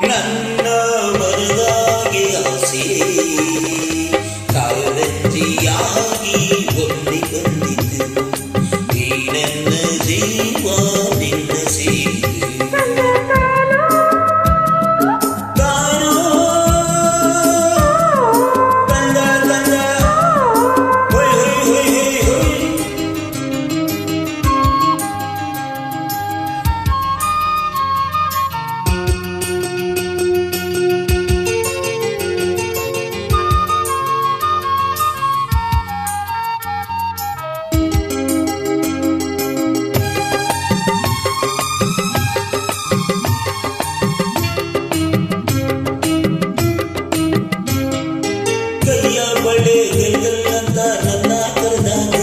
ನನ್ನ ಮನದಾಗೆ ಆಸೆ ಕಾರಂಜಿಯಾಗಿ ಒಮ್ಮೆ ಬಂದಿತು ಈ ನನ್ನ ಜೀವ ನಿನ್ನ ಸೇರಿತು ತಾನೋ ತಂದ ತಂದ ಹೊಯ್ ಹೊಯ್ ಹೊಯ್ ಹೊಯ್ ಬಳೆ ಗಲ್ಗಲ್ಲಂತ ನನ್ನ ಕರೆದಾಗ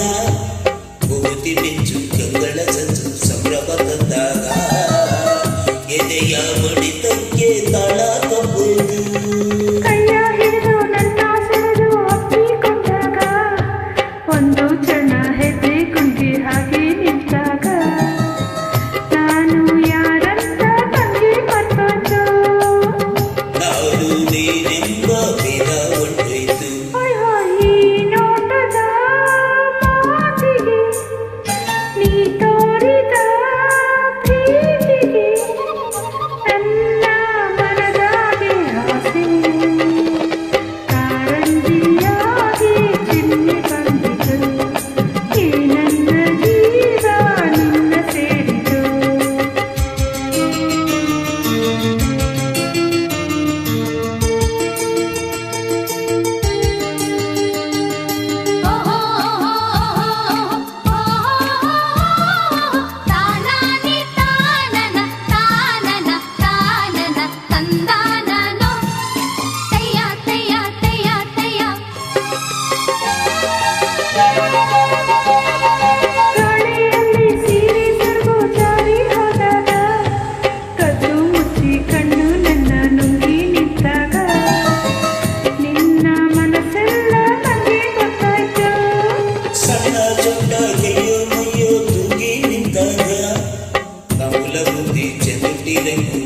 ಭೂತಿ ಮಿಂಚು ಕಂಗಳ ಸಂಚು ಸಂಭ್ರಮ ತಂದಾಗ ಎದೆಯ ಬಡಿತಕ್ಕೆ ತಾಳ ತಪ್ಪುವುದು ಕೈಯ ಹಿಡಿದು ನನ್ನ ಸೆಳೆದು ಅಪ್ಪಿಕೊಂಡಾಗ ಒಂದು ಕ್ಷಣ ಹೆಜ್ಜೆ ಕುಂಟಿ ಹಾಗೆ ನಿಂತಾಗ ನಾನು ಯಾರಂತ ತಂಗಿ ಮರ್ತೋಯ್ತು ನಾನು ನೀನೆಂಬ ಭೇದ ಹೊಂಟೋಯ್ತು ನೀ ತೋರಿದ ಪ್ರೀತಿಗೆ ನನ್ನ ಮನದಾಗೆ ಆಸೆ ಕಾರಂಜಿಯಾಗಿ ಚಿಮ್ಮಿ ಬಂದಿತು ಈ ನನ್ನ ಜೀವ ನಿನ್ನ ಸೇರಿತು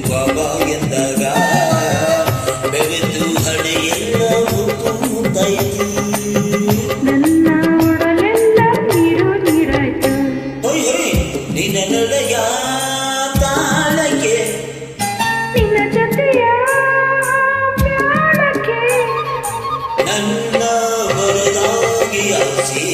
ಬಾಬಾ ಎಂದಾಗ ಬೆವೆತು ಹಣೆಯೆಲ್ಲ ಮುತ್ತು ಮುತ್ತಾಯಿತು ನನ್ನ ಒಡಲೆಲ್ಲ ನೀರು ನೀರಾಯ್ತು ಹೊಯ್ ಹೊಯ್ ನಿನ್ನ ನಡೆಯ ತಾಳಕ್ಕೆ ನಿನ್ನ ಜೊತೆಯ ಮ್ಯಾಳಕ್ಕೆ ನನ್ನ ಬರದಾಗಿ ಆಸೆ